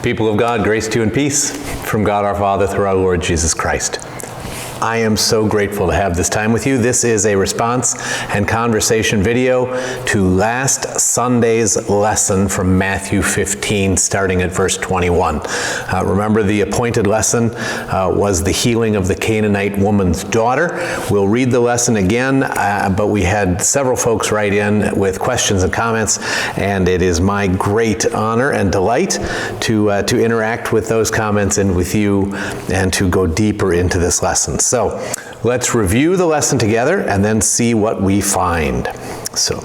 People of God, grace to you and peace from God our Father through our Lord Jesus Christ. I am so grateful to have this time with you. This is a response and conversation video to last Sunday's lesson from Matthew 15, starting at verse 21. Remember, the appointed lesson was the healing of the Canaanite woman's daughter. We'll read the lesson again, but we had several folks write in with questions and comments, and it is my great honor and delight to interact with those comments and with you and to go deeper into this lesson. So let's review the lesson together and then see what we find. So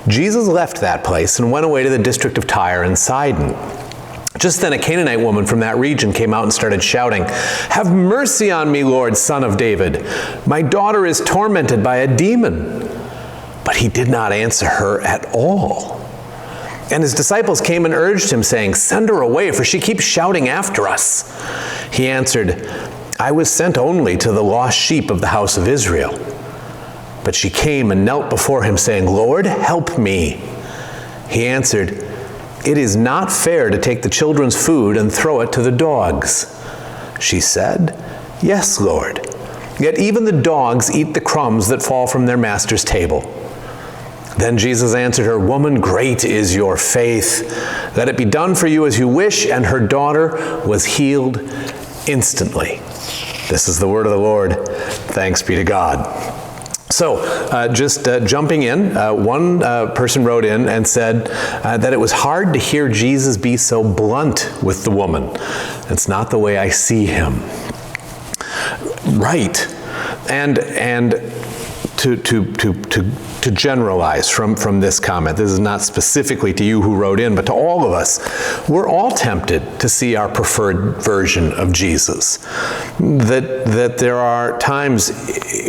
Jesus left that place and went away to the district of Tyre and Sidon. Just then a Canaanite woman from that region came out and started shouting, "Have mercy on me, Lord, Son of David. My daughter is tormented by a demon." But he did not answer her at all. And his disciples came and urged him, saying, "Send her away, for she keeps shouting after us." He answered, "I was sent only to the lost sheep of the house of Israel." But she came and knelt before him, saying, "Lord, help me." He answered, "It is not fair to take the children's food and throw it to the dogs." She said, "Yes, Lord. Yet even the dogs eat the crumbs that fall from their master's table." Then Jesus answered her, "Woman, great is your faith. Let it be done for you as you wish." And her daughter was healed instantly. This is the word of the Lord. Thanks be to God. So, just jumping in, one person wrote in and said that it was hard to hear Jesus be so blunt with the woman. It's not the way I see him. Right. And to generalize from this comment, this is not specifically to you who wrote in, but to all of us, we're all tempted to see our preferred version of Jesus. That there are times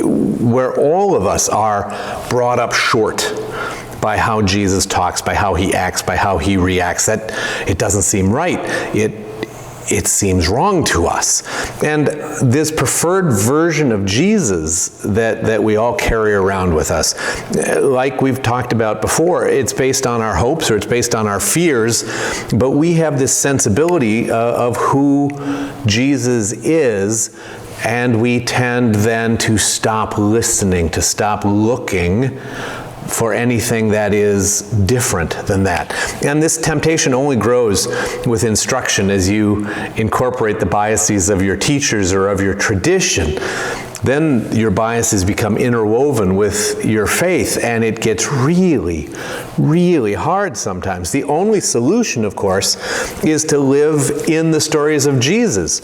where all of us are brought up short by how Jesus talks, by how he acts, by how he reacts. That it doesn't seem right. It seems wrong to us. And this preferred version of Jesus that we all carry around with us, like we've talked about before, it's based on our hopes or it's based on our fears, but we have this sensibility of who Jesus is, and we tend then to stop listening, to stop looking for anything that is different than that. And this temptation only grows with instruction as you incorporate the biases of your teachers or of your tradition. Then your biases become interwoven with your faith, and it gets really, really hard sometimes. The only solution, of course, is to live in the stories of Jesus,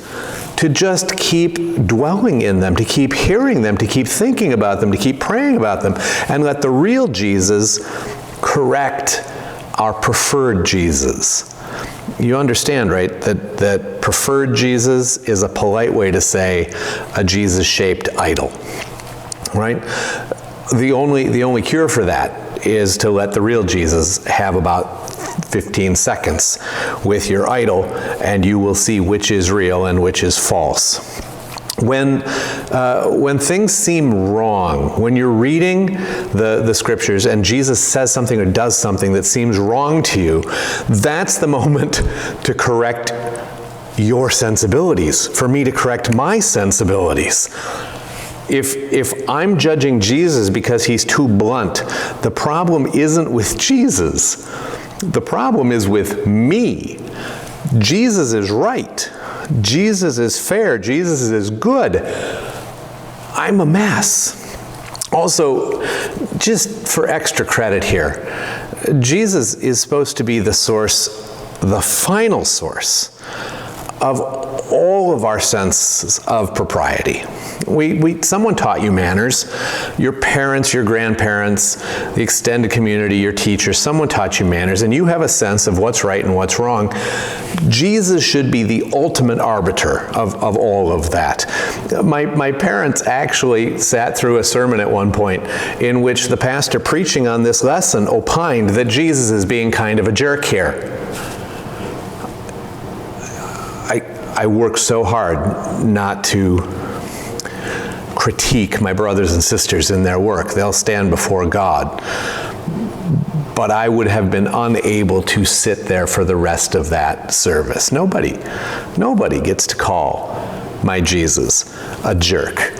to just keep dwelling in them, to keep hearing them, to keep thinking about them, to keep praying about them, and let the real Jesus correct our preferred Jesus. You understand, right, that preferred Jesus is a polite way to say a Jesus-shaped idol, right? The only cure for that is to let the real Jesus have about 15 seconds with your idol, and you will see which is real and which is false. When things seem wrong, when you're reading the scriptures and Jesus says something or does something that seems wrong to you, that's the moment to correct your sensibilities, for me to correct my sensibilities. If I'm judging Jesus because he's too blunt, the problem isn't with Jesus. The problem is with me. Jesus is right. Jesus is fair. Jesus is good. I'm a mess. Also, just for extra credit here, Jesus is supposed to be the source, the final source of all of our senses of propriety. Someone taught you manners. Your parents, your grandparents, the extended community, your teachers, someone taught you manners, and you have a sense of what's right and what's wrong. Jesus should be the ultimate arbiter of all of that. My parents actually sat through a sermon at one point in which the pastor preaching on this lesson opined that Jesus is being kind of a jerk here. I work so hard not to critique my brothers and sisters in their work. They'll stand before God. but I would have been unable to sit there for the rest of that service. Nobody gets to call my Jesus a jerk.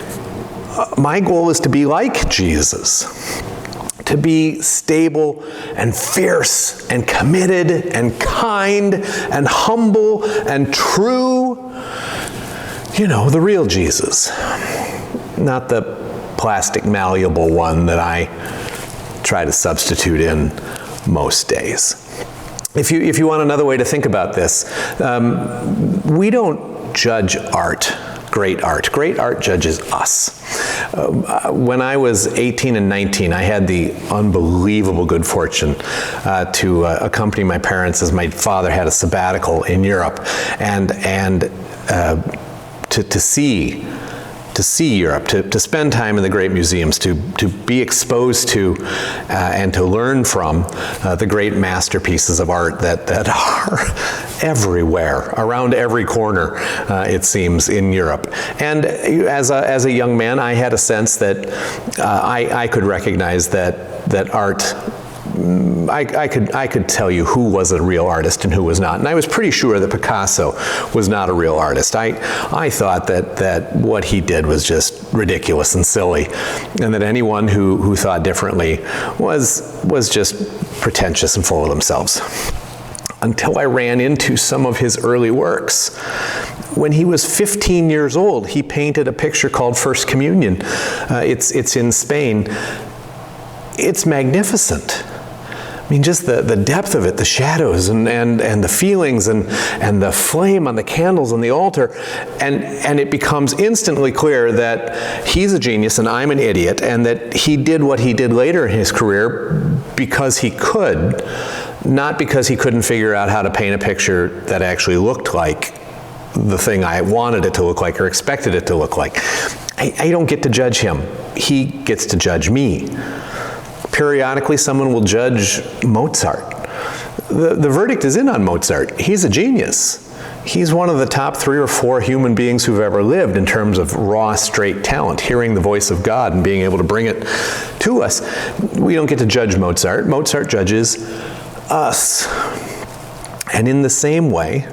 My goal is to be like Jesus, to be stable and fierce and committed and kind and humble and true. You know, the real Jesus, not the plastic malleable one that I try to substitute in most days. If you want another way to think about this, we don't judge art. Great art. Great art judges us. When I was 18 and 19, I had the unbelievable good fortune to accompany my parents as my father had a sabbatical in Europe, and to see Europe, to spend time in the great museums, to be exposed to and to learn from the great masterpieces of art that are everywhere, around every corner, it seems, in Europe. And as a young man, I had a sense that I could recognize that art. I could tell you who was a real artist and who was not, and I was pretty sure that Picasso was not a real artist. I thought that what he did was just ridiculous and silly, and that anyone who thought differently was just pretentious and full of themselves. Until I ran into some of his early works. When he was 15 years old, he painted a picture called First Communion. It's in Spain. It's magnificent. I mean, just the depth of it, the shadows and the feelings and the flame on the candles on the altar. And it becomes instantly clear that he's a genius and I'm an idiot, and that he did what he did later in his career because he could, not because he couldn't figure out how to paint a picture that actually looked like the thing I wanted it to look like or expected it to look like. I don't get to judge him. He gets to judge me. Periodically, someone will judge Mozart. The verdict is in on Mozart. He's a genius. He's one of the top 3 or 4 human beings who've ever lived in terms of raw, straight talent, hearing the voice of God and being able to bring it to us. We don't get to judge Mozart. Mozart judges us. And in the same way,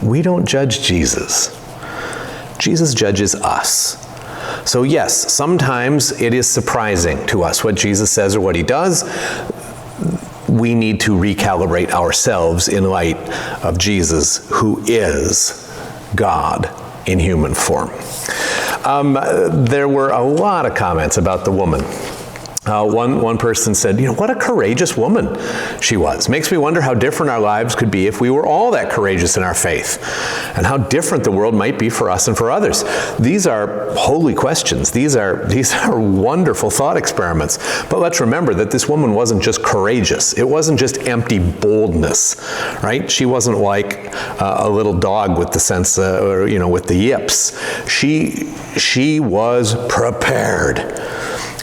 we don't judge Jesus. Jesus judges us. So yes, sometimes it is surprising to us what Jesus says or what he does. We need to recalibrate ourselves in light of Jesus, who is God in human form. There were a lot of comments about the woman. One person said, what a courageous woman she was. Makes me wonder how different our lives could be if we were all that courageous in our faith, and how different the world might be for us and for others. These are holy questions. These are wonderful thought experiments. But let's remember that this woman wasn't just courageous. It wasn't just empty boldness, right? She wasn't like a little dog with the sense, with the yips. She was prepared.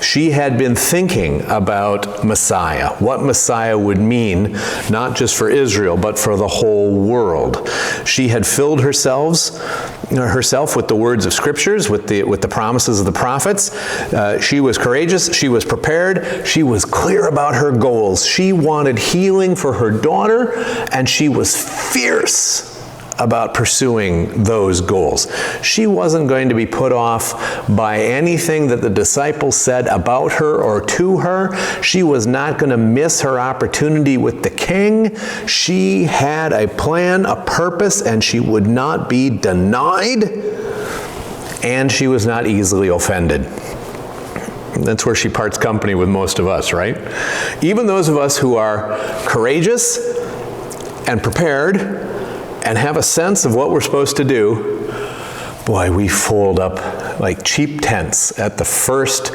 She had been thinking about Messiah, what Messiah would mean, not just for Israel, but for the whole world. She had filled herself with the words of scriptures, with the promises of the prophets. She was courageous. She was prepared. She was clear about her goals. She wanted healing for her daughter, and she was fierce about pursuing those goals. She wasn't going to be put off by anything that the disciples said about her or to her. She was not going to miss her opportunity with the king. She had a plan, a purpose, and she would not be denied, and she was not easily offended. That's where she parts company with most of us, right? Even those of us who are courageous and prepared and have a sense of what we're supposed to do, boy, we fold up like cheap tents at the first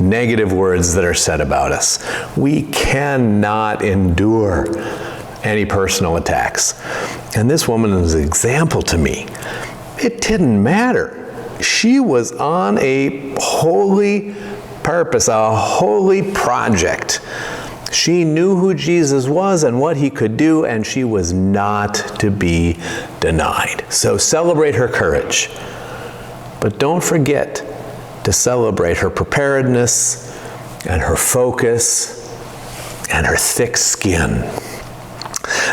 negative words that are said about us. We cannot endure any personal attacks. And this woman is an example to me. It didn't matter. She was on a holy purpose, a holy project. She knew who Jesus was and what he could do, and she was not to be denied. So celebrate her courage. But don't forget to celebrate her preparedness and her focus and her thick skin.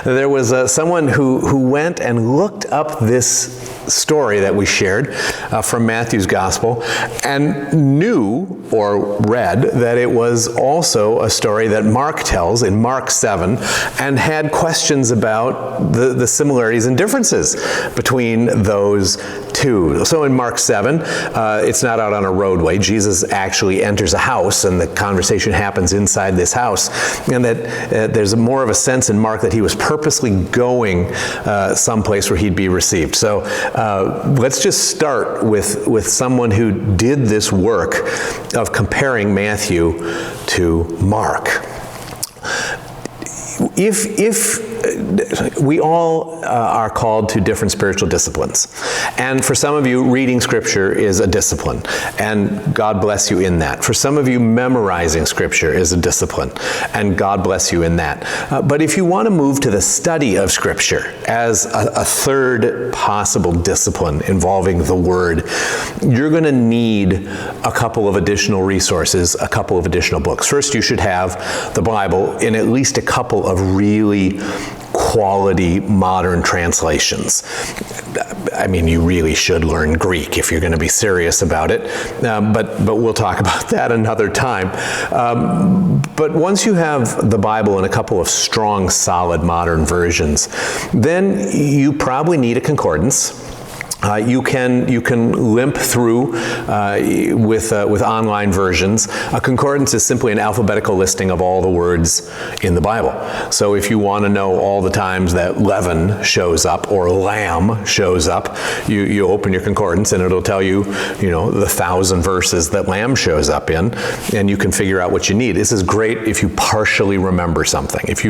There was someone who went and looked up this story that we shared from Matthew's Gospel and knew or read that it was also a story that Mark tells in Mark 7 and had questions about the similarities and differences between those two. So in Mark 7, it's not out on a roadway. Jesus actually enters a house and the conversation happens inside this house. And that there's more of a sense in Mark that he was purposely going someplace where he'd be received. So let's just start with someone who did this work of comparing Matthew to Mark. If we all are called to different spiritual disciplines. And for some of you, reading Scripture is a discipline, and God bless you in that. For some of you, memorizing Scripture is a discipline, and God bless you in that. But if you want to move to the study of Scripture as a third possible discipline involving the Word, you're going to need a couple of additional resources, a couple of additional books. First, you should have the Bible in at least a couple of really quality modern translations. I mean, you really should learn Greek if you're going to be serious about it, but we'll talk about that another time. But once you have the Bible in a couple of strong, solid modern versions, then you probably need a concordance. You can limp through with online versions. A concordance is simply an alphabetical listing of all the words in the Bible. So if you want to know all the times that leaven shows up or lamb shows up, you open your concordance and it'll tell you, the 1,000 verses that lamb shows up in, and you can figure out what you need. This is great if you partially remember something. If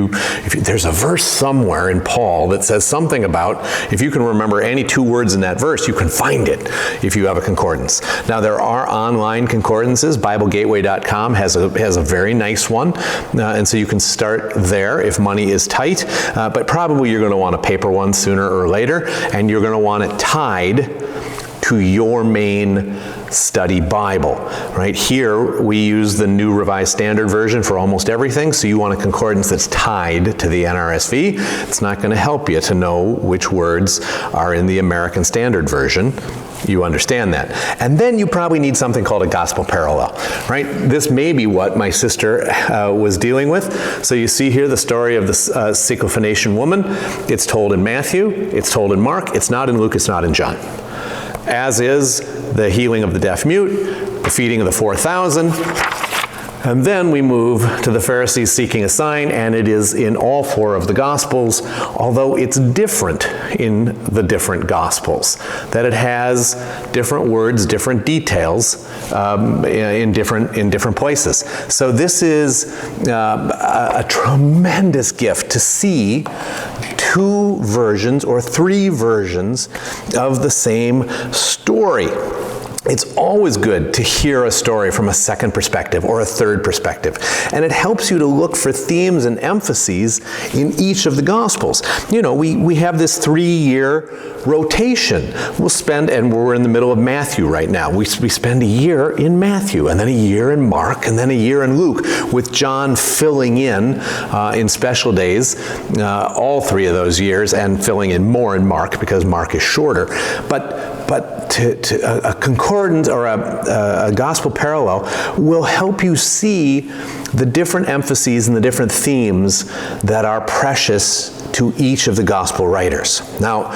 there's a verse somewhere in Paul that says something about, if you can remember any two words in that verse, you can find it if you have a concordance. Now, there are online concordances. BibleGateway.com has a very nice one, and so you can start there if money is tight, but probably you're going to want a paper one sooner or later, and you're going to want it tied to your main study Bible. Right here, we use the New Revised Standard Version for almost everything, so you want a concordance that's tied to the NRSV. It's not going to help you to know which words are in the American Standard Version. You understand that. And then you probably need something called a gospel parallel, right? This may be what my sister was dealing with. So you see here the story of the Syrophoenician woman. It's told in Matthew, it's told in Mark, it's not in Luke, it's not in John. As is the healing of the deaf mute, the feeding of the 4,000, and then we move to the Pharisees seeking a sign, and it is in all four of the Gospels, although it's different in the different Gospels, that it has different words, different details in different places. So this is a tremendous gift to see two versions or three versions of the same story. It's always good to hear a story from a second perspective or a third perspective. And it helps you to look for themes and emphases in each of the Gospels. We have this 3-year rotation. And we're in the middle of Matthew right now. We spend a year in Matthew, and then a year in Mark, and then a year in Luke, with John filling in special days all 3 of those years, and filling in more in Mark because Mark is shorter. But to a concordance or a gospel parallel will help you see the different emphases and the different themes that are precious to each of the gospel writers. Now,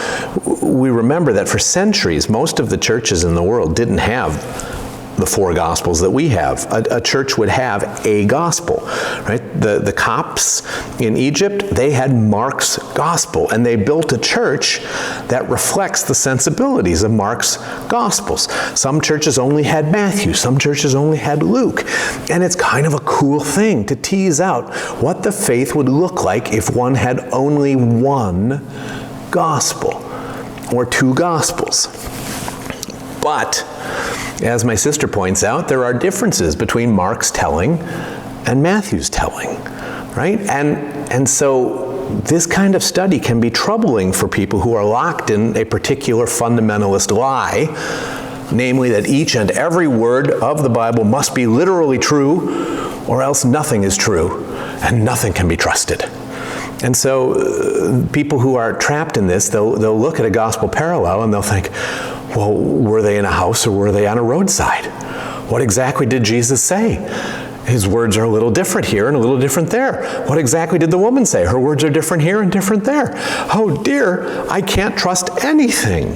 we remember that for centuries, most of the churches in the world didn't have the 4 Gospels that we have. A church would have a gospel, right? The Copts in Egypt, they had Mark's gospel, and they built a church that reflects the sensibilities of Mark's Gospels. Some churches only had Matthew, some churches only had Luke, and it's kind of a cool thing to tease out what the faith would look like if one had only one gospel or 2 Gospels. But as my sister points out, there are differences between Mark's telling and Matthew's telling, right? And so this kind of study can be troubling for people who are locked in a particular fundamentalist lie, namely that each and every word of the Bible must be literally true, or else nothing is true. and nothing can be trusted. And so people who are trapped in this, they'll look at a gospel parallel and they'll think, well, were they in a house or were they on a roadside? What exactly did Jesus say? His words are a little different here and a little different there. What exactly did the woman say? Her words are different here and different there. Oh dear, I can't trust anything.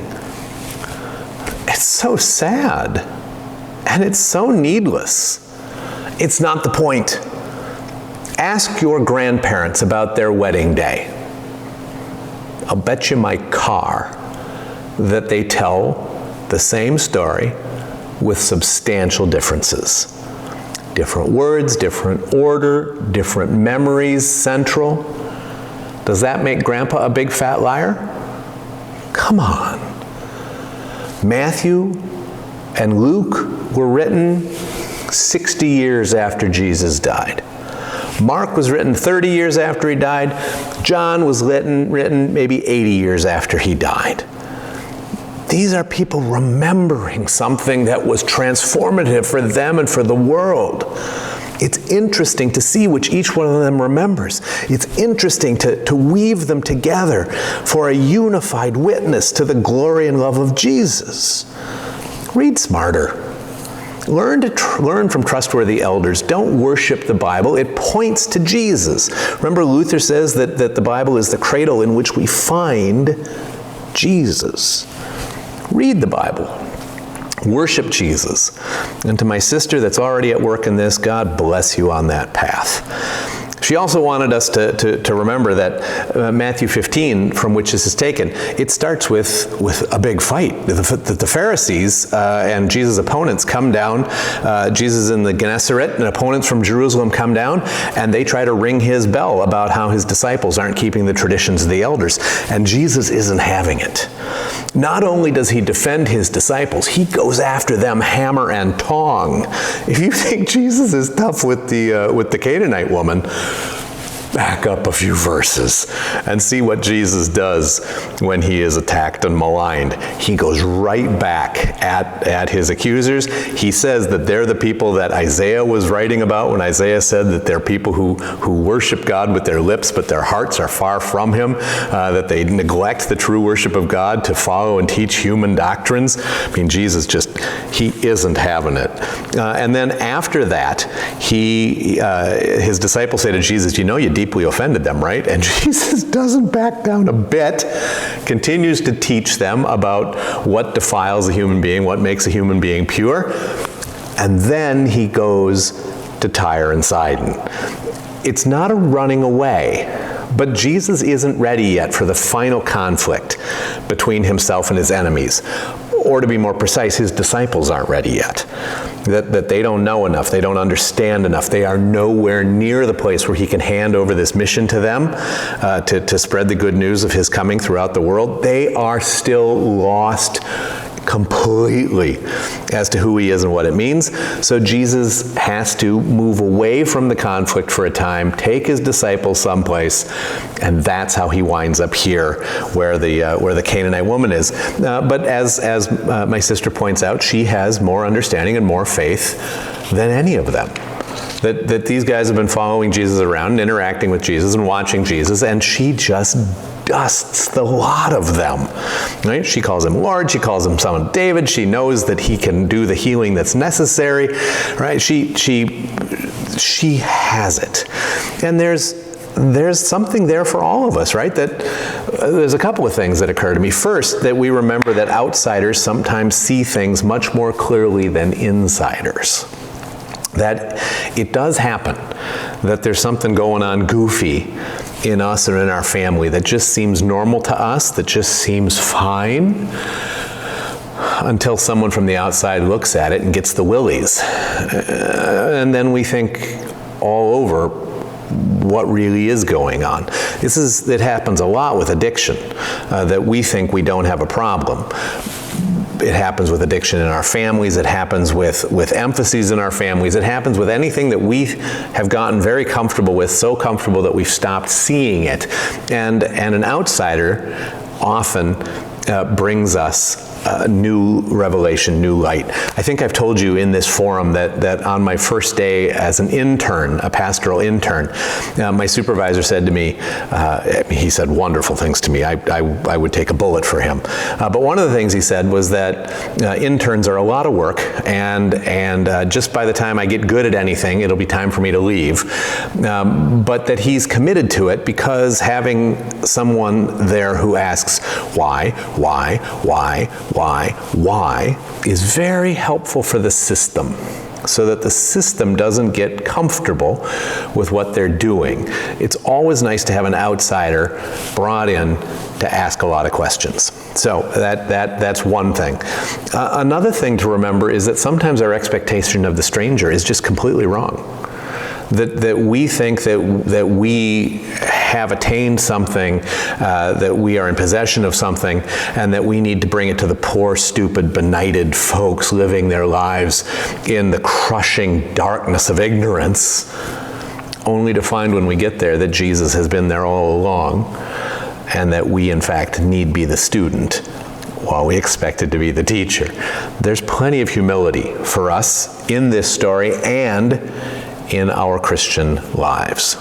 It's so sad, and it's so needless. It's not the point. Ask your grandparents about their wedding day. I'll bet you my car that they tell the same story with substantial differences. Different words, different order, different memories central. Does that make Grandpa a big fat liar? Come on. Matthew and Luke were written 60 years after Jesus died. Mark was written 30 years after he died. John was written maybe 80 years after he died. These are people remembering something that was transformative for them and for the world. It's interesting to see which each one of them remembers. It's interesting to weave them together for a unified witness to the glory and love of Jesus. Read smarter. Learn from trustworthy elders. Don't worship the Bible. It points to Jesus. Remember, Luther says that the Bible is the cradle in which we find Jesus. Read the Bible. Worship Jesus. And to my sister that's already at work in this, God bless you on that path. She also wanted us to remember that Matthew 15, from which this is taken, it starts with a big fight. The Pharisees and Jesus' opponents come down. Jesus in the Gennesaret and opponents from Jerusalem come down, and they try to ring his bell about how his disciples aren't keeping the traditions of the elders. And Jesus isn't having it. Not only does he defend his disciples, he goes after them hammer and tong. If you think Jesus is tough with the Canaanite woman, back up a few verses and see what Jesus does when he is attacked and maligned. He goes right back at his accusers. He says that they're the people that Isaiah was writing about when Isaiah said that they're people who worship God with their lips, but their hearts are far from him, that they neglect the true worship of God to follow and teach human doctrines. I mean, Jesus he isn't having it. And then after that, his disciples say to Jesus, you deeply offended them, right? And Jesus doesn't back down a bit, continues to teach them about what defiles a human being, what makes a human being pure, and then he goes to Tyre and Sidon. It's not a running away, but Jesus isn't ready yet for the final conflict between himself and his enemies. Or to be more precise, his disciples aren't ready yet. That they don't know enough, they don't understand enough. They are nowhere near the place where he can hand over this mission to them to spread the good news of his coming throughout the world. They are still lost completely as to who he is and what it means. So Jesus has to move away from the conflict for a time, take his disciples someplace, and that's how he winds up here where the Canaanite woman is. But as my sister points out, she has more understanding and more faith than any of them. That these guys have been following Jesus around and interacting with Jesus and watching Jesus, and she just dusts the lot of them. Right? She calls him Lord. She calls him Son of David. She knows that he can do the healing that's necessary. Right? She has it, and there's something there for all of us, right? That there's a couple of things that occur to me. First, that we remember that outsiders sometimes see things much more clearly than insiders. That it does happen that there's something going on goofy in us or in our family that just seems normal to us, that just seems fine, until someone from the outside looks at it and gets the willies. And then we think all over what really is going on. It happens a lot with addiction, that we think we don't have a problem. It happens with addiction in our families. It happens with emphases in our families. It happens with anything that we have gotten very comfortable with, so comfortable that we've stopped seeing it. And an outsider often brings us new revelation, new light. I think I've told you in this forum that on my first day as an intern, a pastoral intern, my supervisor said to me, he said wonderful things to me. I would take a bullet for him. But one of the things he said was that interns are a lot of work, and just by the time I get good at anything, it'll be time for me to leave. But that he's committed to it because having someone there who asks why is very helpful for the system, so that the system doesn't get comfortable with what they're doing. It's always nice to have an outsider brought in to ask a lot of questions. So that's one thing. Another thing to remember is that sometimes our expectation of the stranger is just completely wrong. That we think that we have attained something, that we are in possession of something, and that we need to bring it to the poor, stupid, benighted folks living their lives in the crushing darkness of ignorance, only to find when we get there that Jesus has been there all along, and that we, in fact, need be the student while we expected to be the teacher. There's plenty of humility for us in this story and in our Christian lives.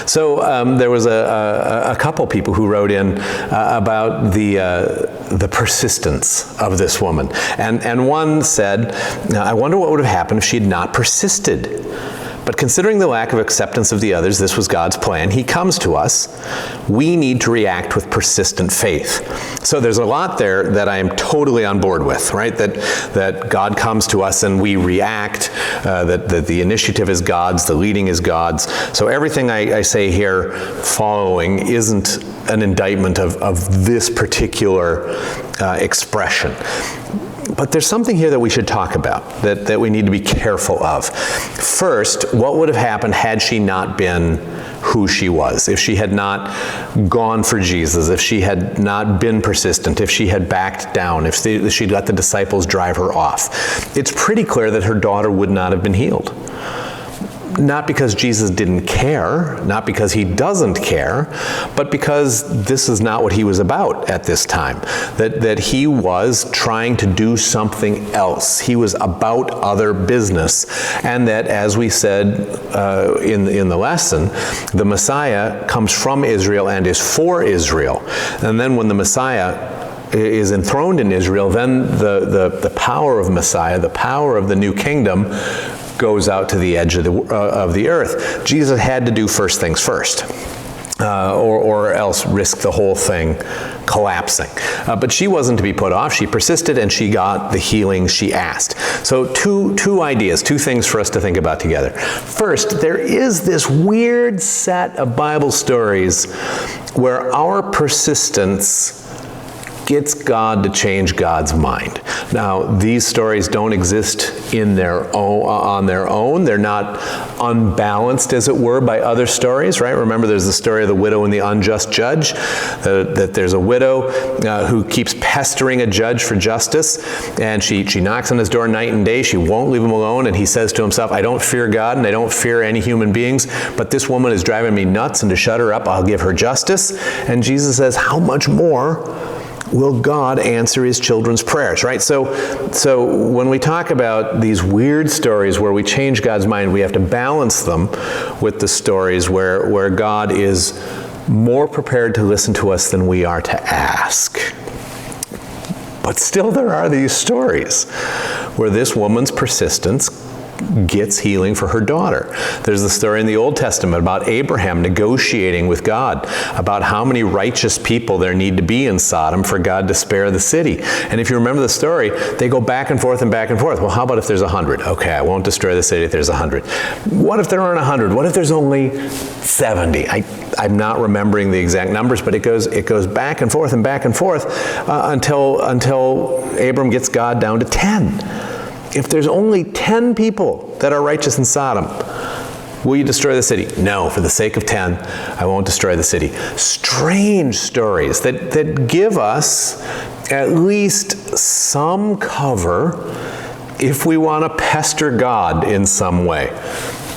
So there was a couple people who wrote in about the persistence of this woman. And one said, I wonder what would have happened if she had not persisted. But considering the lack of acceptance of the others, this was God's plan. He comes to us. We need to react with persistent faith. So there's a lot there that I am totally on board with, right? That God comes to us and we react, that the initiative is God's, the leading is God's. So everything I say here following isn't an indictment of this particular expression. But there's something here that we should talk about, that we need to be careful of. First, what would have happened had she not been who she was? If she had not gone for Jesus, if she had not been persistent, if she had backed down, if she'd let the disciples drive her off, it's pretty clear that her daughter would not have been healed. Not because Jesus didn't care, not because he doesn't care, but because this is not what he was about at this time. That he was trying to do something else. He was about other business. And that, as we said in the lesson, the Messiah comes from Israel and is for Israel. And then when the Messiah is enthroned in Israel, then the power of Messiah, the power of the new kingdom, goes out to the edge of the earth. Jesus had to do first things first, or else risk the whole thing collapsing. But she wasn't to be put off. She persisted and she got the healing she asked. So two ideas, two things for us to think about together. First, there is this weird set of Bible stories where our persistence gets God to change God's mind. Now, these stories don't exist on their own. They're not unbalanced, as it were, by other stories, right? Remember, there's the story of the widow and the unjust judge, that there's a widow who keeps pestering a judge for justice, and she knocks on his door night and day. She won't leave him alone, and he says to himself, I don't fear God, and I don't fear any human beings, but this woman is driving me nuts, and to shut her up, I'll give her justice. And Jesus says, how much more will God answer his children's prayers, right? So when we talk about these weird stories where we change God's mind, we have to balance them with the stories where God is more prepared to listen to us than we are to ask. But still there are these stories where this woman's persistence gets healing for her daughter. There's the story in the Old Testament about Abraham negotiating with God about how many righteous people there need to be in Sodom for God to spare the city. And if you remember the story, they go back and forth and back and forth. Well, how about if there's 100? Okay, I won't destroy the city if there's 100. What if there aren't 100? What if there's only 70? I'm not remembering the exact numbers, but it goes back and forth until Abram gets God down to 10. If there's only 10 people that are righteous in Sodom, will you destroy the city? No, for the sake of 10, I won't destroy the city. Strange stories that give us at least some cover if we want to pester God in some way.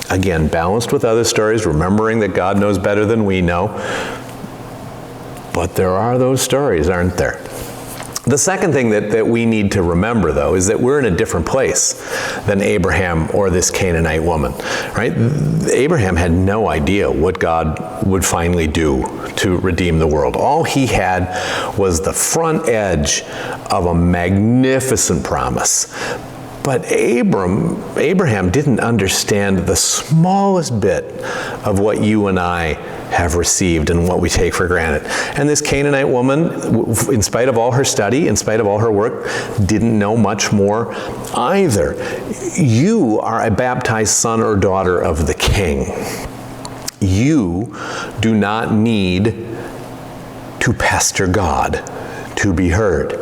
Again, balanced with other stories, remembering that God knows better than we know. But there are those stories, aren't there? The second thing that we need to remember, though, is that we're in a different place than Abraham or this Canaanite woman, right? Abraham had no idea what God would finally do to redeem the world. All he had was the front edge of a magnificent promise. But Abraham didn't understand the smallest bit of what you and I have received and what we take for granted. And this Canaanite woman, in spite of all her study, in spite of all her work, didn't know much more either. You are a baptized son or daughter of the King. You do not need to pester God to be heard.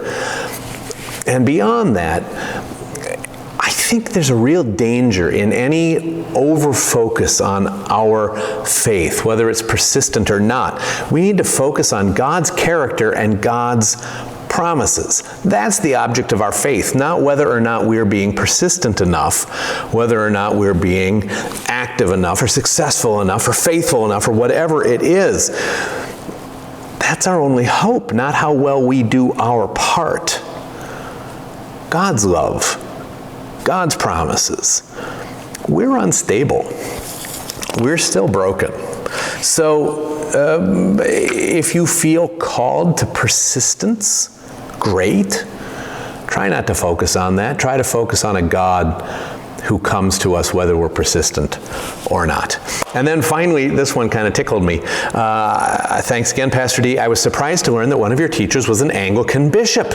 And beyond that, I think there's a real danger in any over-focus on our faith, whether it's persistent or not. We need to focus on God's character and God's promises. That's the object of our faith, not whether or not we're being persistent enough, whether or not we're being active enough or successful enough or faithful enough or whatever it is. That's our only hope, not how well we do our part. God's love, God's promises. We're unstable. We're still broken. So if you feel called to persistence, great. Try not to focus on that. Try to focus on a God who comes to us whether we're persistent or not. And then finally, this one kind of tickled me. Thanks again, Pastor D. I was surprised to learn that one of your teachers was an Anglican bishop.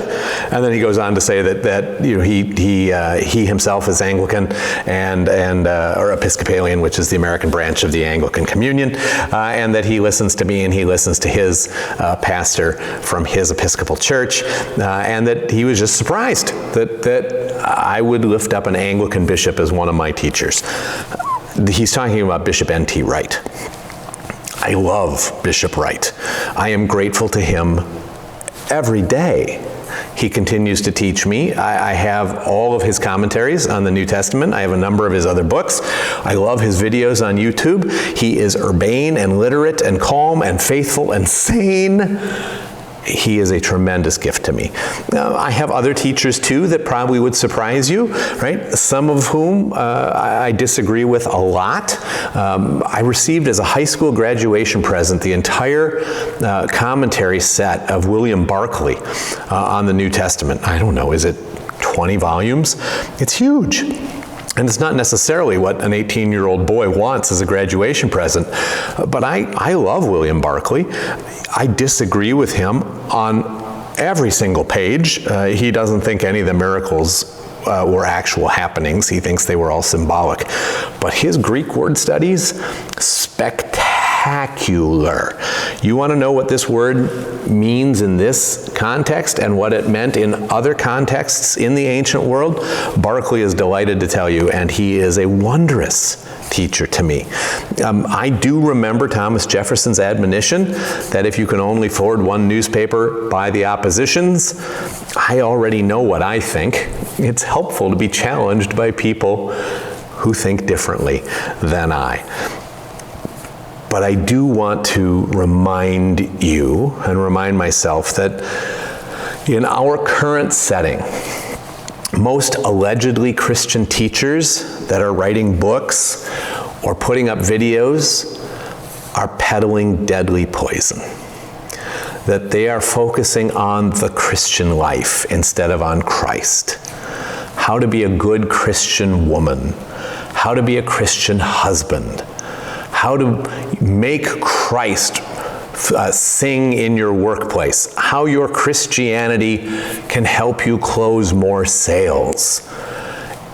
And then he goes on to say that you know, he himself is Anglican and or Episcopalian, which is the American branch of the Anglican Communion, and that he listens to me and he listens to his pastor from his Episcopal church, and that he was just surprised that I would lift up an Anglican bishop as one of my teachers. He's talking about Bishop N.T. Wright. I love Bishop Wright. I am grateful to him every day. He continues to teach me. I have all of his commentaries on the New Testament. I have a number of his other books. I love his videos on YouTube. He is urbane and literate and calm and faithful and sane. He is a tremendous gift to me. I have other teachers too that probably would surprise you, right? Some of whom I disagree with a lot. I received as a high school graduation present the entire commentary set of William Barclay on the New Testament. I don't know, is it 20 volumes? It's huge. And it's not necessarily what an 18-year-old boy wants as a graduation present. But I love William Barclay. I disagree with him on every single page. He doesn't think any of the miracles were actual happenings. He thinks they were all symbolic. But his Greek word studies, spectacular. You want to know what this word means in this context and what it meant in other contexts in the ancient world? Barclay is delighted to tell you, and he is a wondrous teacher to me. I do remember Thomas Jefferson's admonition that if you can only forward one newspaper by the oppositions, I already know what I think. It's helpful to be challenged by people who think differently than I. But I do want to remind you and remind myself that in our current setting, most allegedly Christian teachers that are writing books or putting up videos are peddling deadly poison. That they are focusing on the Christian life instead of on Christ. How to be a good Christian woman. How to be a Christian husband. How to make Christ sing in your workplace. How your Christianity can help you close more sales.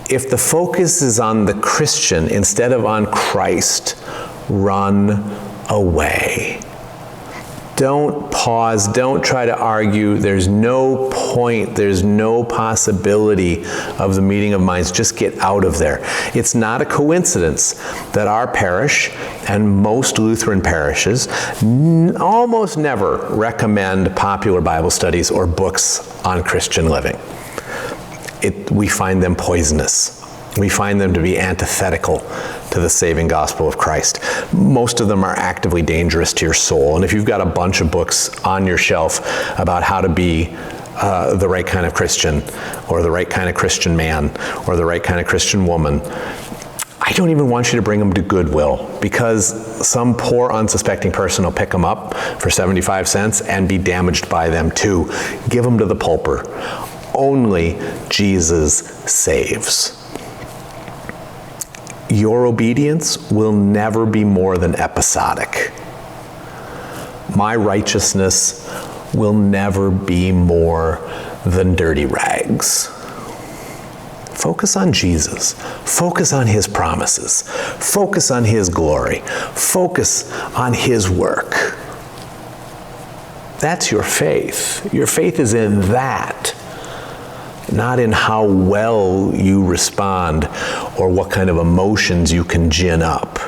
If the focus is on the Christian instead of on Christ, run away. Don't pause, don't try to argue. There's no point, there's no possibility of the meeting of minds. Just get out of there. It's not a coincidence that our parish and most Lutheran parishes almost never recommend popular Bible studies or books on Christian living. We find them poisonous. We find them to be antithetical to the saving gospel of Christ. Most of them are actively dangerous to your soul. And if you've got a bunch of books on your shelf about how to be the right kind of Christian, or the right kind of Christian man, or the right kind of Christian woman, I don't even want you to bring them to Goodwill, because some poor unsuspecting person will pick them up for 75 cents and be damaged by them too. Give them to the pulper. Only Jesus saves. Your obedience will never be more than episodic. My righteousness will never be more than dirty rags. Focus on Jesus. Focus on his promises. Focus on his glory. Focus on his work. That's your faith. Your faith is in that, not in how well you respond or what kind of emotions you can gin up.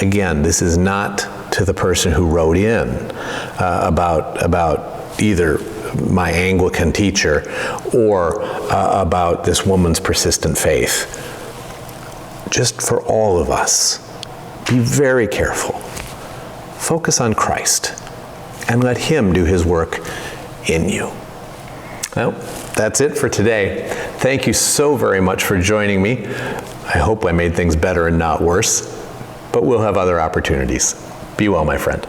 Again, this is not to the person who wrote in about either my Anglican teacher or about this woman's persistent faith. Just for all of us, be very careful. Focus on Christ and let him do his work in you. Well, that's it for today. Thank you so very much for joining me. I hope I made things better and not worse, but we'll have other opportunities. Be well, my friend.